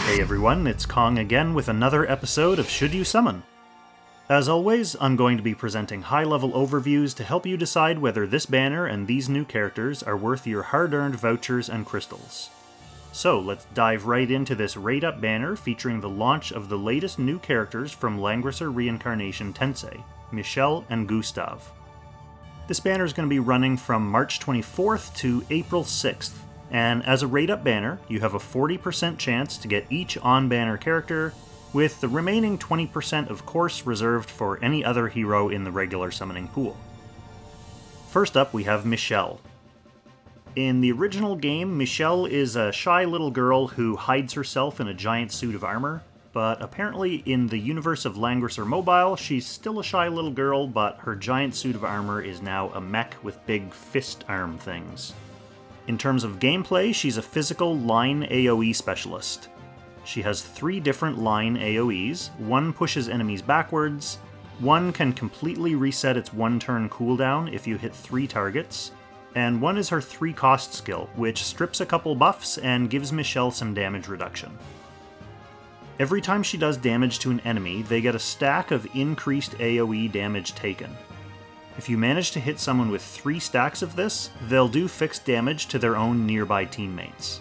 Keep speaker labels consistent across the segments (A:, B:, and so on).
A: Hey everyone, it's Kong again with another episode of Should You Summon? As always, I'm going to be presenting high-level overviews to help you decide whether this banner and these new characters are worth your hard-earned vouchers and crystals. So let's dive right into this rate-up banner featuring the launch of the latest new characters from Langrisser Re, Incarnation Tensei, Michelle and Gustav. This banner is going to be running from March 24th to April 6th. And as a rate-up banner, you have a 40% chance to get each on-banner character, with the remaining 20% of course reserved for any other hero in the regular summoning pool. First up, we have Michelle. In the original game, Michelle is a shy little girl who hides herself in a giant suit of armor, but apparently in the universe of Langrisser Mobile, she's still a shy little girl, but her giant suit of armor is now a mech with big fist arm things. In terms of gameplay, she's a physical line AoE specialist. She has 3 different line AoEs, one pushes enemies backwards, one can completely reset its 1-turn cooldown if you hit 3 targets, and one is her 3-cost skill, which strips a couple buffs and gives Michelle some damage reduction. Every time she does damage to an enemy, they get a stack of increased AoE damage taken. If you manage to hit someone with 3 stacks of this, they'll do fixed damage to their own nearby teammates.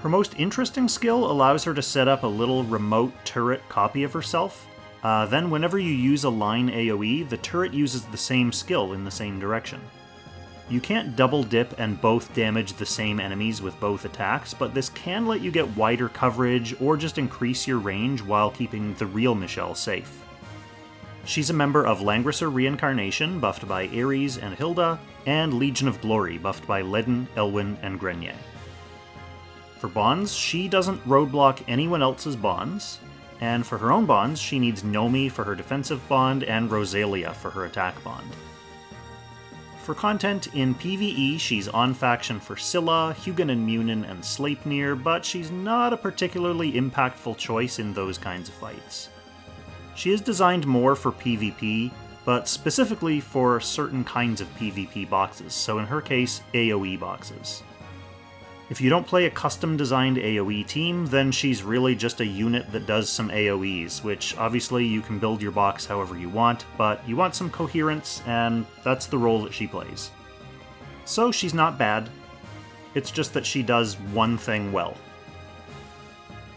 A: Her most interesting skill allows her to set up a little remote turret copy of herself. Then whenever you use a line AoE, the turret uses the same skill in the same direction. You can't double dip and both damage the same enemies with both attacks, but this can let you get wider coverage or just increase your range while keeping the real Michelle safe. She's a member of Langrisser Reincarnation, buffed by Ares and Hilda, and Legion of Glory, buffed by Ledin, Elwyn, and Grenier. For bonds, she doesn't roadblock anyone else's bonds, and for her own bonds, she needs Nomi for her defensive bond and Rosalia for her attack bond. For content, in PvE, she's on faction for Scylla, Hugin and Munin, and Sleipnir, but she's not a particularly impactful choice in those kinds of fights. She is designed more for PvP, but specifically for certain kinds of PvP boxes, so in her case, AoE boxes. If you don't play a custom-designed AoE team, then she's really just a unit that does some AoEs, which obviously you can build your box however you want, but you want some coherence, and that's the role that she plays. So she's not bad, it's just that she does one thing well.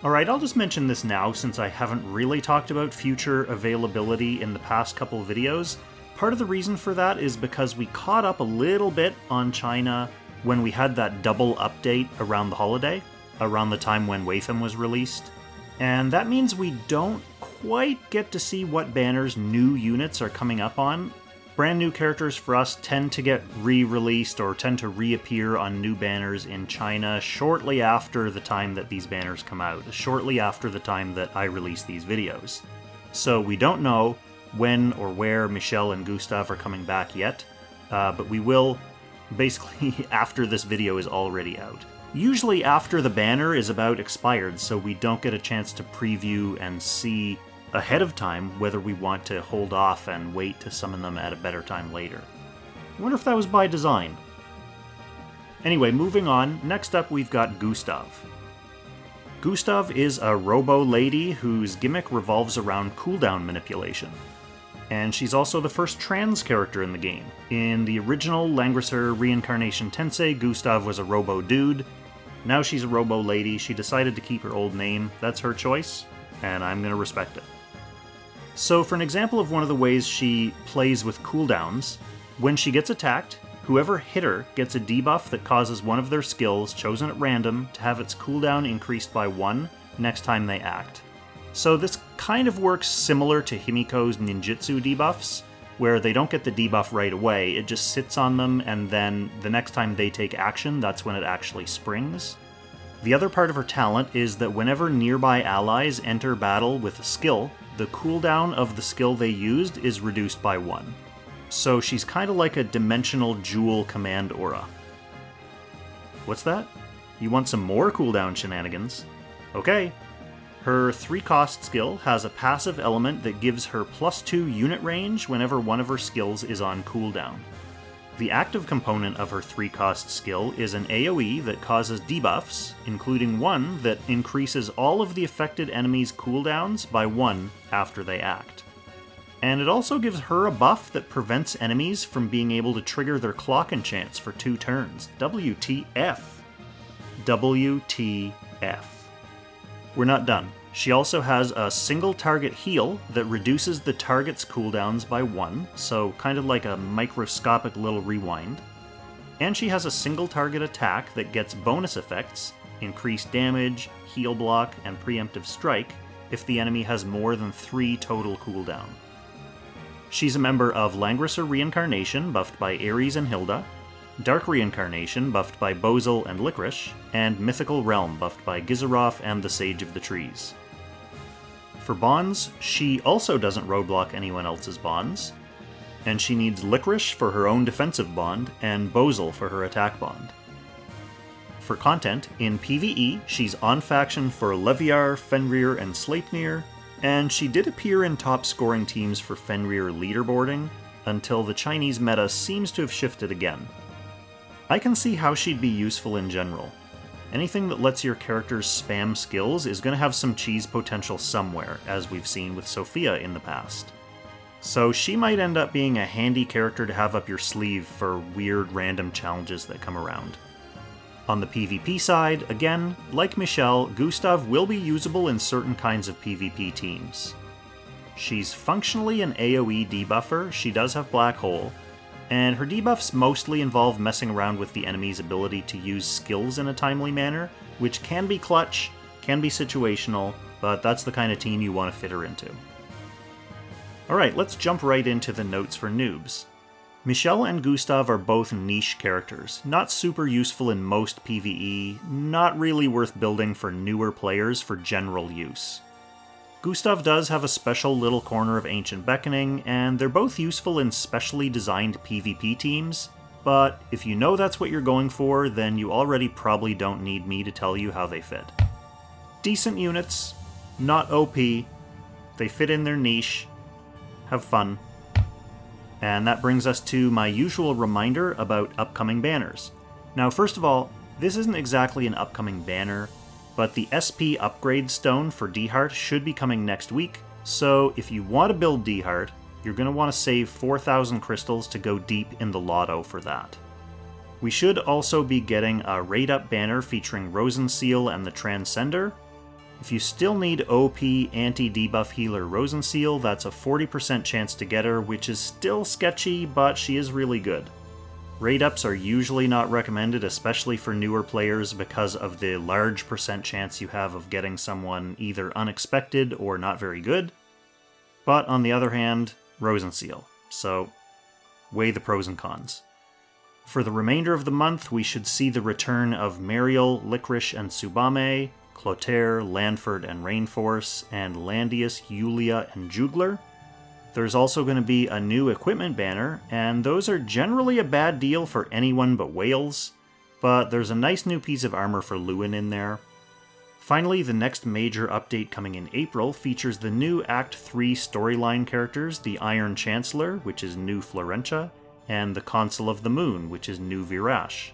A: Alright, I'll just mention this now since I haven't really talked about future availability in the past couple videos. Part of the reason for that is because we caught up a little bit on China when we had that double update around the holiday, around the time when Watham was released. And that means we don't quite get to see what banners new units are coming up on. Brand new characters for us tend to get re-released or tend to reappear on new banners in China shortly after the time that these banners come out, shortly after the time that I release these videos. So we don't know when or where Michelle and Gustav are coming back yet, but we will basically after this video is already out. Usually after the banner is about expired, so we don't get a chance to preview and see ahead of time whether we want to hold off and wait to summon them at a better time later. I wonder if that was by design. Anyway, moving on, next up we've got Gustav. Gustav is a robo-lady whose gimmick revolves around cooldown manipulation. And she's also the first trans character in the game. In the original Langrisser Reincarnation Tensei, Gustav was a robo-dude. Now she's a robo-lady. She decided to keep her old name. That's her choice, and I'm gonna respect it. So for an example of one of the ways she plays with cooldowns, when she gets attacked, whoever hit her gets a debuff that causes one of their skills, chosen at random, to have its cooldown increased by 1 next time they act. So this kind of works similar to Himiko's ninjutsu debuffs, where they don't get the debuff right away, it just sits on them, and then the next time they take action, that's when it actually springs. The other part of her talent is that whenever nearby allies enter battle with a skill, the cooldown of the skill they used is reduced by 1. So she's kinda like a dimensional jewel command aura. What's that? You want some more cooldown shenanigans? Okay. Her 3-cost skill has a passive element that gives her +2 unit range whenever one of her skills is on cooldown. The active component of her 3-cost skill is an AoE that causes debuffs, including one that increases all of the affected enemies' cooldowns by 1 after they act. And it also gives her a buff that prevents enemies from being able to trigger their clock enchants for 2 turns. WTF. WTF. We're not done. She also has a single target heal that reduces the target's cooldowns by 1, so kind of like a microscopic little rewind. And she has a single target attack that gets bonus effects, increased damage, heal block, and preemptive strike, if the enemy has more than 3 total cooldown. She's a member of Langrisser Reincarnation, buffed by Ares and Hilda, Dark Reincarnation, buffed by Bozel and Licorice, and Mythical Realm, buffed by Gizaroff and the Sage of the Trees. For bonds, she also doesn't roadblock anyone else's bonds, and she needs Licorice for her own defensive bond, and Bozel for her attack bond. For content, in PvE, she's on faction for Leviar, Fenrir, and Sleipnir, and she did appear in top scoring teams for Fenrir leaderboarding, until the Chinese meta seems to have shifted again. I can see how she'd be useful in general. Anything that lets your characters spam skills is going to have some cheese potential somewhere, as we've seen with Sophia in the past. So she might end up being a handy character to have up your sleeve for weird random challenges that come around. On the PvP side, again, like Michelle, Gustav will be usable in certain kinds of PvP teams. She's functionally an AoE debuffer, she does have Black Hole, and her debuffs mostly involve messing around with the enemy's ability to use skills in a timely manner, which can be clutch, can be situational, but that's the kind of team you want to fit her into. Alright, let's jump right into the notes for Noobs. Michelle and Gustav are both niche characters, not super useful in most PvE, not really worth building for newer players for general use. Gustav does have a special little corner of Ancient Beckoning, and they're both useful in specially designed PvP teams, but if you know that's what you're going for, then you already probably don't need me to tell you how they fit. Decent units, not OP, they fit in their niche, have fun. And that brings us to my usual reminder about upcoming banners. Now, first of all, this isn't exactly an upcoming banner, but the SP upgrade stone for D-Heart should be coming next week, so if you want to build D-Heart, you're going to want to save 4,000 crystals to go deep in the lotto for that. We should also be getting a raid-up banner featuring Rosenseal and the Transcender. If you still need OP anti-debuff healer Rosenseal, that's a 40% chance to get her, which is still sketchy, but she is really good. Raid-ups are usually not recommended, especially for newer players, because of the large percent chance you have of getting someone either unexpected or not very good. But on the other hand, Rosenseal, so weigh the pros and cons. For the remainder of the month, we should see the return of Mariel, Licorice, and Tsubame, Clotaire, Lanford, and Rainforce, and Landius, Yulia, and Jugler. There's also going to be a new equipment banner, and those are generally a bad deal for anyone but whales, but there's a nice new piece of armor for Lewin in there. Finally, the next major update coming in April features the new Act 3 storyline characters, the Iron Chancellor, which is new Florentia, and the Consul of the Moon, which is new Virash.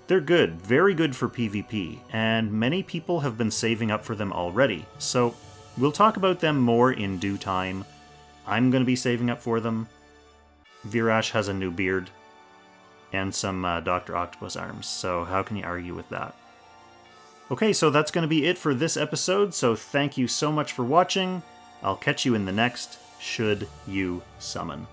A: They're good, very good for PvP, and many people have been saving up for them already, so we'll talk about them more in due time. I'm going to be saving up for them. Virash has a new beard, and some Dr. Octopus arms, so how can you argue with that? Okay, so that's going to be it for this episode, so thank you so much for watching. I'll catch you in the next Should You Summon.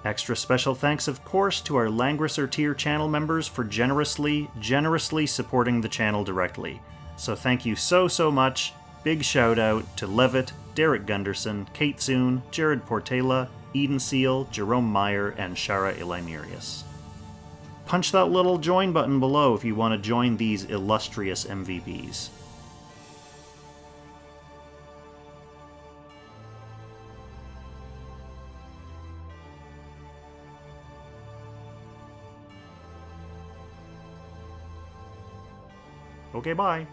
A: Extra special thanks, of course, to our Langrisser tier channel members for generously supporting the channel directly. So thank you so much. Big shout out to Levitt, Derek Gunderson, Kate Soon, Jared Portela, Eden Seal, Jerome Meyer, and Shara Ilimerius. Punch that little join button below if you want to join these illustrious MVPs. Okay, bye.